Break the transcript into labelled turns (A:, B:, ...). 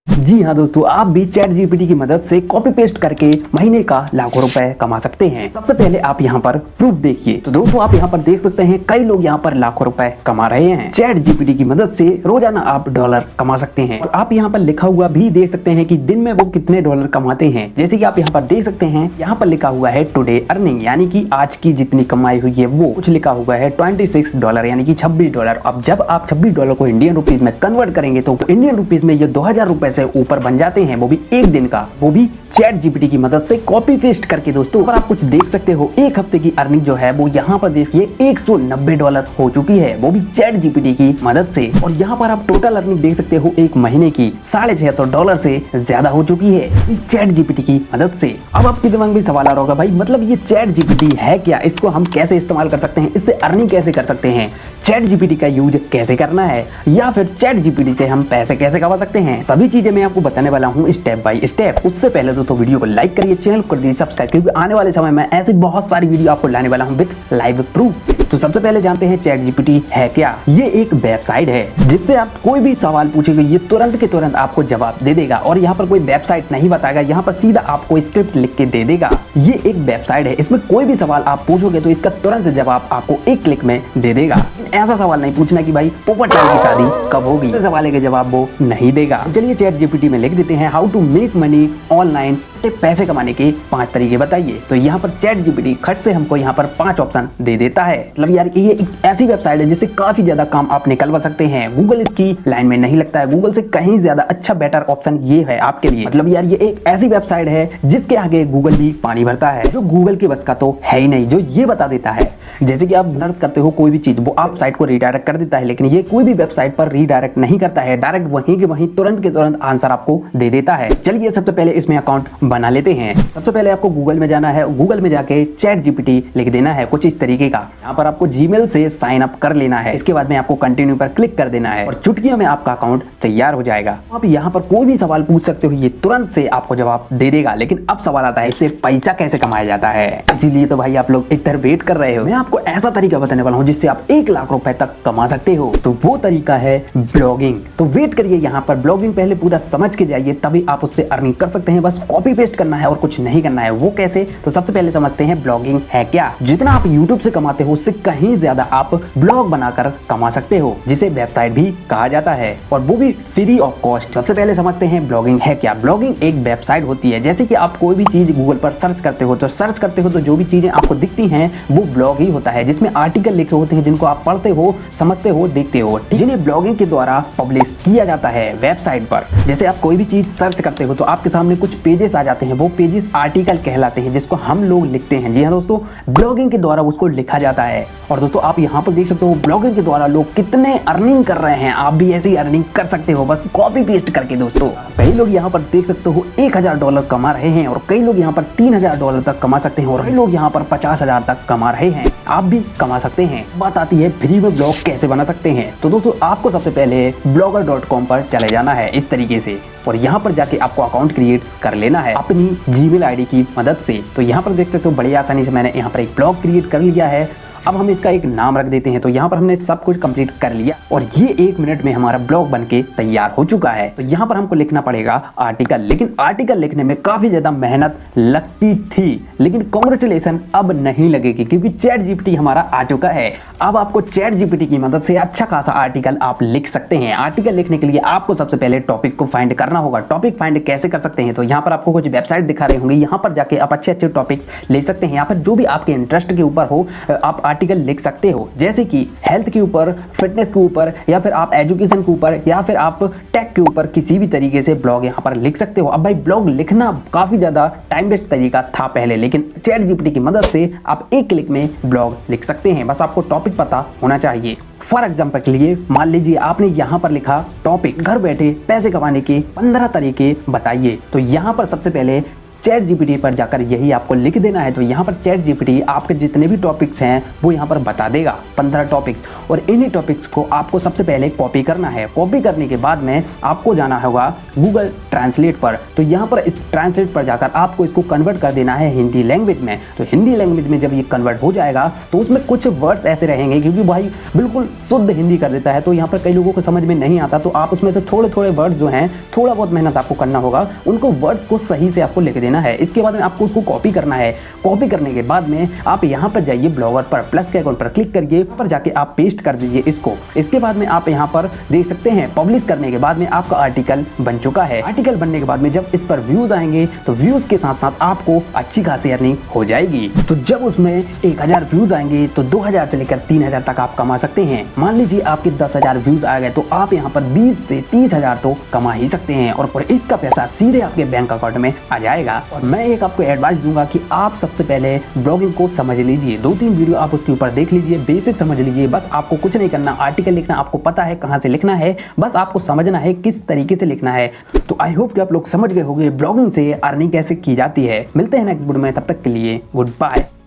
A: जी हाँ दोस्तों, आप भी चैट जीपीटी की मदद से कॉपी पेस्ट करके महीने का लाखों रुपए कमा सकते हैं। सबसे पहले आप यहाँ पर प्रूफ देखिए। तो दोस्तों आप यहाँ पर देख सकते हैं कई लोग यहाँ पर लाखों रुपए कमा रहे हैं। चैट जीपीटी की मदद से रोजाना आप डॉलर कमा सकते हैं। और आप यहाँ पर लिखा हुआ भी देख सकते हैं कि दिन में वो कितने डॉलर कमाते हैं। जैसे कि आप यहाँ पर देख सकते हैं, यहाँ पर लिखा हुआ है टुडे अर्निंग, यानी कि आज की जितनी कमाई हुई है वो कुछ लिखा हुआ है $26 यानी कि $26। अब जब आप $26 को इंडियन रुपीज में कन्वर्ट करेंगे तो इंडियन रुपीज में ये 2000 रुपए से ऊपर बन जाते हैं, वो भी एक दिन का, वो भी चैट जीपीटी की मदद से कॉपी पेस्ट करके। दोस्तों पर आप कुछ देख सकते हो, एक हफ्ते की अर्निंग जो है वो यहाँ पर देखिए $190 हो चुकी है, वो भी चैट जीपीटी की मदद से। और यहाँ पर आप टोटल अर्निंग देख सकते हो एक महीने की $650 से ज्यादा हो चुकी है चैट जीपीटी की मदद से। अब आपके दिमाग में सवाल आ रहा होगा, भाई मतलब ये चैट जीपीटी है क्या, इसको हम कैसे इस्तेमाल कर सकते हैं, इससे अर्निंग कैसे कर सकते हैं, चैट जीपीटी का यूज कैसे करना है, या फिर चैट जीपीटी से हम पैसे कैसे कमा सकते हैं। सभी चीजें मैं आपको बताने वाला हूँ स्टेप बाय स्टेप। उससे पहले दोस्तों वीडियो को लाइक करिए, चैनल को कर दीजिए सब्सक्राइब, क्योंकि आने वाले समय में ऐसी बहुत सारी वीडियो आपको लाने वाला हूँ विद लाइव प्रूफ। तो सबसे पहले जानते हैं चैट जीपीटी है क्या। ये एक वेबसाइट है जिससे आप कोई भी सवाल पूछेंगे ये तुरंत के तुरंत आपको जवाब दे देगा। और यहाँ पर कोई वेबसाइट नहीं बताएगा, यहाँ पर सीधा आपको स्क्रिप्ट लिख के दे देगा। ये एक वेबसाइट है, इसमें कोई भी सवाल आप पूछोगे तो इसका तुरंत जवाब आपको एक क्लिक में दे देगा। ऐसा सवाल नहीं पूछना कि भाई पोपट लाल की शादी कब होगी, इस सवाल के जवाब वो नहीं देगा। चलिए चैट जीपीटी में लिख देते हैं how to make money online, पैसे कमाने के 5 तरीके बताइए। तो यहाँ पर चैट जीपीटी खट से हमको यहाँ पर 5 ऑप्शन दे देता है। मतलब यार ये एक ऐसी वेबसाइट है जिससे काफी ज्यादा काम आप निकलवा सकते हैं। गूगल इसकी लाइन में नहीं लगता है, गूगल से कहीं ज्यादा अच्छा बेटर ऑप्शन ये है आपके लिए। मतलब यार ये एक ऐसी वेबसाइट है जिसके आगे गूगल भी पानी भरता है, जो गूगल के बस का तो है ही नहीं, जो ये बता देता है। जैसे कि आप सर्च करते हो कोई भी चीज, वो आप साइट को रिडायरेक्ट कर देता है, लेकिन ये कोई भी वेबसाइट पर रिडायरेक्ट नहीं करता है, डायरेक्ट वहीं के वहीं तुरंत के तुरंत आंसर आपको दे देता है। चलिए सबसे पहले इसमें अकाउंट बना लेते हैं। सबसे पहले आपको गूगल में जाना है, गूगल में जाके चैट जीपीटी लिख देना है कुछ इस तरीके का। यहाँ पर आपको जीमेल से साइन अप कर लेना है। इसके बाद में आपको कंटिन्यू पर क्लिक कर देना है और चुटकियों में आपका अकाउंट तैयार हो जाएगा। आप यहाँ पर कोई भी सवाल पूछ सकते हो, ये तुरंत से आपको जवाब दे देगा। लेकिन अब सवाल आता है इससे पैसा कैसे कमाया जाता है। इसीलिए तो भाई आप लोग इधर वेट कर रहे हो। मैं आपको ऐसा तरीका बताने वाला हूँ जिससे आप 1 लाख रुपए तक कमा सकते हो। तो वो तरीका है ब्लॉगिंग। तो वेट करिए, यहाँ पर ब्लॉगिंग पहले पूरा समझ के जाइए, तभी आप उससे अर्निंग कर सकते हैं। बस कॉपी पेस्ट करना है और कुछ नहीं करना है। वो कैसे, तो सबसे पहले समझते हैं ब्लॉगिंग है क्या। जितना आप यूट्यूब से कमाते हो उससे कहीं ज्यादा आप ब्लॉग बनाकर कमा सकते हो, जिसे वेबसाइट भी कहा जाता है, और वो भी फ्री ऑफ कॉस्ट। सबसे पहले समझते हैं ब्लॉगिंग है क्या। ब्लॉगिंग एक वेबसाइट होती है, जैसे कि आप कोई भी चीज गूगल पर सर्च करते हो तो जो भी चीजें आपको दिखती हैं वो ब्लॉग ही होता है, जिसमें आर्टिकल लिखे होते हैं जिनको आप पढ़ते हो, समझते हो, देखते हो, जिन्हें ब्लॉगिंग के द्वारा पब्लिश किया जाता है वेबसाइट पर। जैसे आप कोई भी चीज सर्च करते हो तो आपके सामने कुछ पेजेस आ जाते हैं, वो पेजेस आर्टिकल कहलाते हैं, जिसको हम लोग लिखते हैं। जी हाँ दोस्तों, ब्लॉगिंग के द्वारा उसको लिखा जाता है। और दोस्तों आप यहाँ पर देख सकते हो ब्लॉगिंग के द्वारा लोग कितने अर्निंग कर रहे हैं। आप भी ऐसी अर्निंग कर सकते हो, बस कॉपी पेस्ट करके। दोस्तों कई लोग यहाँ पर देख सकते हो $1000 कमा रहे हैं, और कई लोग यहाँ पर $3000 तक कमा सकते हैं, और कई लोग यहाँ पर 50,000 तक कमा रहे हैं। आप भी कमा सकते हैं। बात आती है फ्री में ब्लॉग कैसे बना सकते हैं। तो दोस्तों आपको सबसे पहले blogger.com पर चले जाना है इस तरीके से, और यहाँ पर जाके आपको अकाउंट क्रिएट कर लेना है अपनी जीमेल आईडी की मदद से। तो यहाँ पर देख सकते हो बड़ी आसानी से मैंने यहाँ पर एक ब्लॉग क्रिएट कर लिया है। अब हम इसका एक नाम रख देते हैं। तो यहाँ पर हमने सब कुछ कंप्लीट कर लिया, और ये 1 मिनट में हमारा ब्लॉग बनके तैयार हो चुका है। तो यहाँ पर हमको लिखना पड़ेगा आर्टिकल, लेकिन आर्टिकल लिखने में काफी ज्यादा मेहनत लगती थी, लेकिन कांग्रेचुलेशन अब नहीं लगेगी, क्योंकि चैट जीपीटी हमारा आ चुका है। अब आपको चैट जीपीटी की मदद से अच्छा खासा आर्टिकल आप लिख सकते हैं। आर्टिकल लिखने के लिए आपको सबसे पहले टॉपिक को फाइंड करना होगा। टॉपिक फाइंड कैसे कर सकते हैं, तो यहाँ पर आपको कुछ वेबसाइट दिखा रहे होंगे, यहाँ पर जाके आप अच्छे टॉपिक्स ले सकते हैं। यहाँ पर जो भी आपके इंटरेस्ट के ऊपर हो आप आर्टिकल लिख सकते हो, जैसे कि हेल्थ के ऊपर, फिटनेस के ऊपर, या फिर आप एजुकेशन के ऊपर, या फिर आप टेक के ऊपर, किसी भी तरीके से ब्लॉग यहाँ पर लिख सकते हो। अब भाई ब्लॉग लिखना काफी ज्यादा टाइम वेस्ट तरीका था पहले, लेकिन चैट जीपीटी की मदद से आप 1 क्लिक में ब्लॉग लिख सकते हैं। बस आपको टॉपिक पता होना चाहिए। फॉर एग्जाम्पल के लिए मान लीजिए आपने यहाँ पर लिखा टॉपिक घर बैठे पैसे कमाने के 15 तरीके बताइए। तो यहाँ पर सबसे पहले चैट जीपीटी पर जाकर यही आपको लिख देना है। तो यहाँ पर चैट जीपीटी आपके जितने भी टॉपिक्स हैं वो यहाँ पर बता देगा, 15 टॉपिक्स, और इन्हीं टॉपिक्स को आपको सबसे पहले कॉपी करना है। कॉपी करने के बाद में आपको जाना होगा गूगल ट्रांसलेट पर। तो यहाँ पर इस ट्रांसलेट पर जाकर आपको इसको कन्वर्ट कर देना है हिंदी लैंग्वेज में। तो हिंदी लैंग्वेज में जब ये कन्वर्ट हो जाएगा तो उसमें कुछ वर्ड्स ऐसे रहेंगे, क्योंकि भाई बिल्कुल शुद्ध हिंदी कर देता है तो यहाँ पर कई लोगों को समझ में नहीं आता, तो आप उसमें से थोड़े थोड़े वर्ड्स जो हैं थोड़ा बहुत मेहनत आपको करना होगा, उनको वर्ड्स को सही से आपको लिख देना है। इसके बाद में आपको उसको कॉपी करना है। कॉपी करने के बाद में आप यहाँ पर जाइए ब्लॉगर पर, प्लस के आइकॉन पर क्लिक करिए, पर जाके आप पेस्ट कर दीजिए इसको। इसके बाद में आप यहाँ पर देख सकते हैं पब्लिश करने के बाद में आपका आर्टिकल बन चुका है। आर्टिकल बनने के बाद में जब इस पर व्यूज आएंगे तो व्यूज के साथ साथ आपको अच्छी खासी अर्निंग हो जाएगी। तो जब उसमें 1000 व्यूज आएंगे तो 2000 से लेकर 3000 तक आप कमा सकते हैं। मान लीजिए आपके 10,000 व्यूज आ गए तो आप यहाँ पर 20 से 30,000 तो कमा ही सकते हैं, और इसका पैसा सीधे आपके बैंक अकाउंट में आ जाएगा। और मैं एक आपको एडवाइस दूंगा कि आप सबसे पहले ब्लॉगिंग को समझ लीजिए, 2-3 वीडियो आप उसके ऊपर देख लीजिए, बेसिक समझ लीजिए। बस आपको कुछ नहीं करना, आर्टिकल लिखना आपको पता है कहाँ से लिखना है, बस आपको समझना है किस तरीके से लिखना है। तो आई होप कि आप लोग समझ गए होंगे ब्लॉगिंग से अर्निंग कैसे की जाती है। मिलते हैं नेक्स्ट वीडियो में, तब तक के लिए गुड बाय।